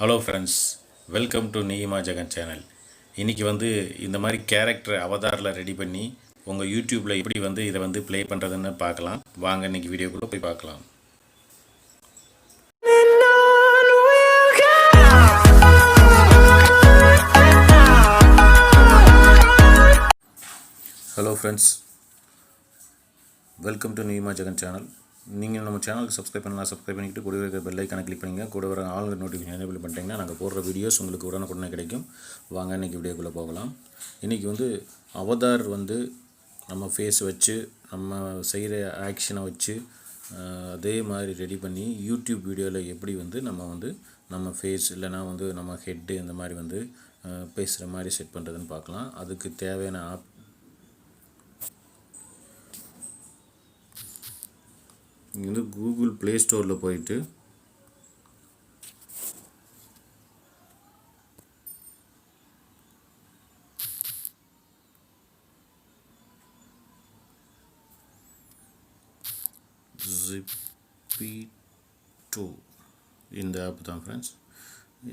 Hello friends, welcome to Neema Jegan channel. இன்றைக்கி இந்த மாதிரி கேரக்டர் அவதாரில் ரெடி பண்ணி உங்கள் யூடியூப்பில் எப்படி இதை ப்ளே பண்ணுறதுன்னு பார்க்கலாம். வாங்க இன்றைக்கி வீடியோக்குள்ளே போய் பார்க்கலாம். Hello friends, welcome to Neema Jegan channel. நீங்கள் நம்ம சேனலுக்கு சப்ஸ்கிரைப் பண்ணலாம், சப்ஸ்கிரைப் பண்ணிவிட்டு கூட இருக்கிற பெல் ஐக்கானை கிளிக் பண்ணிங்க. கூட வர ஆல் நோட்டிஃபிகேஷன் எனேபிள் பண்ணிட்டீங்கன்னா நாங்கள் போடுற வீடியோஸ் உங்களுக்கு உடனுக்குடனே கிடைக்கும். வாங்க இன்றைக்கி வீடியோக்குள்ளே போகலாம். இன்றைக்கி அவதார் நம்ம ஃபேஸ் வச்சு நம்ம செய்கிற ஆக்ஷனை வச்சு அதே மாதிரி ரெடி பண்ணி யூடியூப் வீடியோவில் எப்படி நம்ம ஃபேஸ் இல்லைனா நம்ம ஹெட்டு இந்த மாதிரி பேசுகிற மாதிரி செட் பண்ணுறதுன்னு பார்க்கலாம். அதுக்கு தேவையான இங்கே கூகுள் ப்ளே ஸ்டோரில் போயிட்டு ZP2 இந்த ஆப் தான் ஃப்ரெண்ட்ஸ்.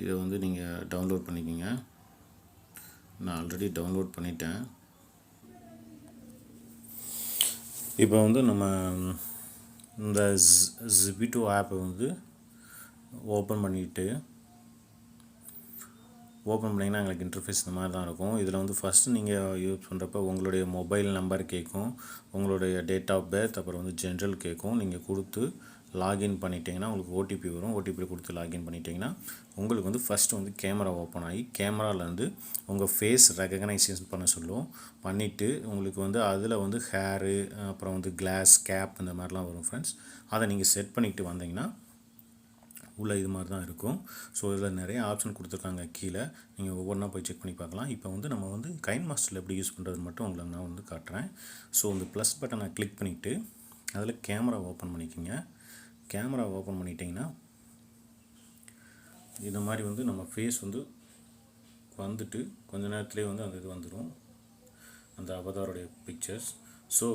இதை நீங்கள் டவுன்லோட் பண்ணிக்கோங்க. நான் ஆல்ரெடி டவுன்லோட் பண்ணிட்டேன். இப்போ நம்ம இந்த ZP2 ஆப்பை ஓப்பன் பண்ணிங்கன்னா எங்களுக்கு இன்டர்ஃபேஸ் இந்த மாதிரி தான் இருக்கும். இதில் ஃபஸ்ட்டு நீங்கள் யூஸ் பண்ணுறப்ப உங்களுடைய மொபைல் நம்பர் கேட்கும், உங்களுடைய டேட் ஆஃப் பர்த், அப்புறம் ஜென்ரல் கேட்கும். நீங்கள் கொடுத்து லாகின் பண்ணிட்டீங்கன்னா உங்களுக்கு ஓடிபி வரும். ஓடிபி கொடுத்து லாகின் பண்ணிட்டீங்கன்னா உங்களுக்கு ஃபஸ்ட்டு கேமரா ஓப்பன் ஆகி கேமராலேருந்து உங்கள் ஃபேஸ் ரெகக்னைசேஷன் பண்ண சொல்லும். பண்ணிவிட்டு உங்களுக்கு அதில் ஹேரு, அப்புறம் கிளாஸ், கேப் இந்த மாதிரிலாம் வரும் ஃப்ரெண்ட்ஸ். அதை நீங்கள் செட் பண்ணிவிட்டு வந்தீங்கன்னா உள்ள இது மாதிரி தான் இருக்கும். ஸோ இதில் நிறைய ஆப்ஷன் கொடுத்துருக்காங்க கீழே. நீங்கள் ஒவ்வொன்றா போய் செக் பண்ணி பார்க்கலாம். இப்போ நம்ம கைன்மாஸ்டரில் எப்படி யூஸ் பண்ணுறது மட்டும் உங்களுக்கு நான் காட்டுறேன். ஸோ இந்த ப்ளஸ் பட்டனை கிளிக் பண்ணிவிட்டு அதில் கேமரா ஓப்பன் பண்ணிக்கோங்க. கேமரா ஓப்பன் பண்ணிட்டீங்கன்னா இந்த மாதிரி நம்ம ஃபேஸ் வந்துட்டு கொஞ்ச நேரத்துலேயே அந்த இது வந்துடும், அந்த அவதாரோடைய பிக்சர்ஸ். ஸோ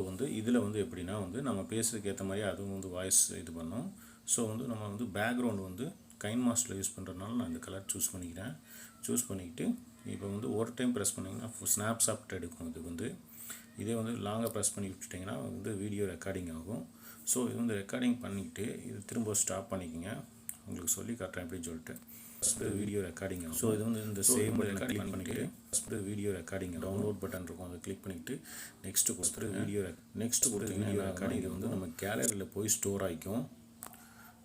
இதில் எப்படின்னா நம்ம பேசுறதுக்கு ஏற்ற மாதிரி அதுவும் வாய்ஸ் இது பண்ணும். ஸோ நம்ம பேக்ரவுண்டு கைன்மாஸ்டரில் யூஸ் பண்ணுறதுனால நான் இந்த கலர் சூஸ் பண்ணிக்கிறேன். சூஸ் பண்ணிக்கிட்டு இப்போ ஒரு டைம் ப்ரெஸ் பண்ணிங்கன்னா ஸ்னாப்ஷாட் எடுக்கும். இது இதே லாங்காக ப்ரெஸ் பண்ணி விட்டுட்டிங்கன்னா வீடியோ ரெக்கார்டிங் ஆகும். ஸோ இது ரெக்கார்டிங் பண்ணிக்கிட்டு இது திரும்ப ஸ்டாப் பண்ணிக்கோங்க. உங்களுக்கு சொல்லி காட்டுறேன் எப்படின்னு சொல்லிட்டு. ஃபஸ்ட்டு வீடியோ ரெக்கார்டிங் ஆகும். ஸோ இது இந்த சேம் பட்டன் கிளிக் பண்ணிக்கிட்டு first video recording download button இருக்கும், அதை கிளிக் பண்ணிவிட்டு நெக்ஸ்ட்டு கொடுத்துட்டு நெக்ஸ்ட்டு கொடுத்தீங்கன்னா ரெக்கார்டிங் நம்ம கேலரியில் போய் ஸ்டோர் ஆகிக்கும்.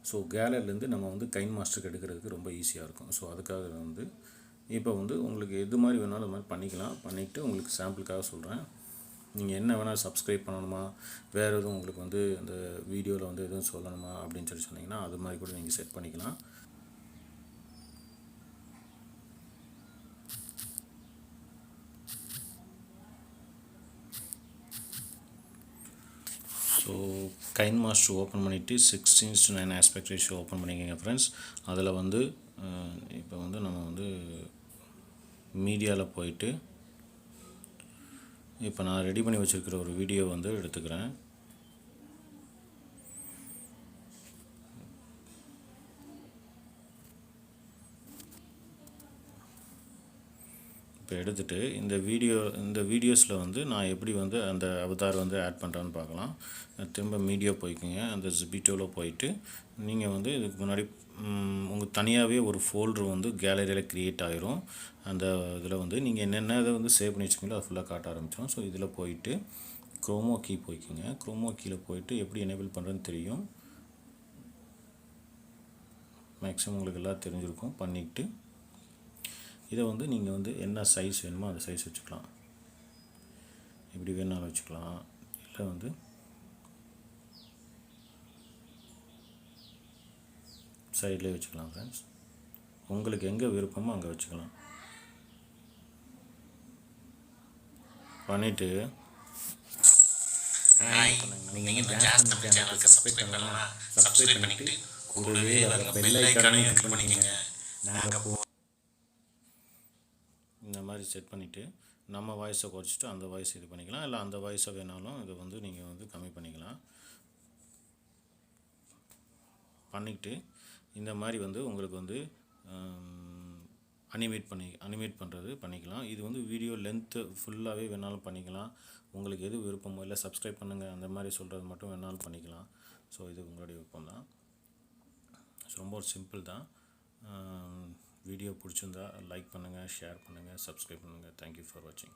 ஸோ கேலரிலேருந்து நம்ம கைன்மாஸ்டருக்கு எடுக்கிறதுக்கு ரொம்ப ஈஸியாக இருக்கும். ஸோ அதுக்காக இப்போ உங்களுக்கு எது மாதிரி வேணாலும் அது மாதிரி பண்ணிக்கலாம். பண்ணிவிட்டு உங்களுக்கு சாம்பிளுக்காக சொல்கிறேன். நீங்கள் என்ன வேணால் சப்ஸ்கிரைப் பண்ணணுமா, வேறு எதுவும் உங்களுக்கு இந்த வீடியோவில் எதுவும் சொல்லணுமா அப்படின்னு சொன்னீங்கன்னா அது மாதிரி கூட நீங்கள் செட் பண்ணிக்கலாம். ஸோ கைன்மாஸ்டர் ஓப்பன் பண்ணிவிட்டு 16:9 ஆஸ்பெக்ட் ரேஷியோ ஓப்பன் பண்ணிக்கோங்க ஃப்ரெண்ட்ஸ். அதில் இப்போ நம்ம மீடியாவில் போயிட்டு இப்போ நான் ரெடி பண்ணி வச்சுருக்கிற ஒரு வீடியோ எடுத்துக்கிறேன். இப்போ எடுத்துகிட்டு இந்த வீடியோஸில் நான் எப்படி அந்த அவதார் ஆட் பண்ணுறேன்னு பார்க்கலாம். திரும்ப மீடியா போய்க்குங்க. அந்த ZP2வில் போயிட்டு நீங்கள் இதுக்கு முன்னாடி உங்களுக்கு தனியாகவே ஒரு ஃபோல்டர் கேலரியில் க்ரியேட் ஆகிரும். அந்த இதில் நீங்கள் என்னென்ன இதை சேவ் பண்ணி வச்சுக்கீங்களோ அது ஃபுல்லாக காட்ட ஆரம்பிச்சிடும். ஸோ இதில் போயிட்டு க்ரோமோ கீ போய்க்குங்க. க்ரோமோ கீயில் போயிட்டு எப்படி எனேபிள் பண்ணுறதுன்னு தெரியும், மேக்ஸிமம் உங்களுக்கு எல்லாம் தெரிஞ்சிருக்கும். பண்ணிவிட்டு இதை நீங்கள் என்ன சைஸ் வேணுமோ அந்த சைஸ் வச்சுக்கலாம். இப்படி வேணாலும் வச்சுக்கலாம், இல்லை சைட்லேயே வச்சுக்கலாம் ஃப்ரெண்ட்ஸ். உங்களுக்கு எங்கே விருப்பமோ அங்கே வச்சுக்கலாம். பண்ணிவிட்டு சப்ஸ்கிரைப் பண்ணிவிட்டு கூடவே பெல் ஐக்கானையும் கிளிக் பண்ணிக்கோங்க. இந்த மாதிரி செட் பண்ணிவிட்டு நம்ம வாய்ஸை குறைச்சிட்டு அந்த வாய்ஸ் இது பண்ணிக்கலாம், இல்லை அந்த வாய்ஸை வேணாலும் இதை நீங்கள் கம்மி பண்ணிக்கலாம். பண்ணிக்கிட்டு இந்த மாதிரி உங்களுக்கு அனிமேட் பண்ணுறது பண்ணிக்கலாம். இது வந்து வீடியோ லென்த்து ஃபுல்லாகவே வேணாலும் பண்ணிக்கலாம். உங்களுக்கு எது விருப்பமோ, இல்லை சப்ஸ்கிரைப் பண்ணுங்கள் அந்த மாதிரி சொல்கிறது மட்டும் வேணாலும் பண்ணிக்கலாம். ஸோ இது உங்களுடைய விருப்பம் தான். ரொம்ப ஒரு சிம்பிள் தான். வீடியோ பிடிச்சிருந்தா லைக் பண்ணுங்கள், ஷேர் பண்ணுங்கள், சப்ஸ்கிரைப் பண்ணுங்கள். தேங்க்யூ ஃபார் வாட்சிங்.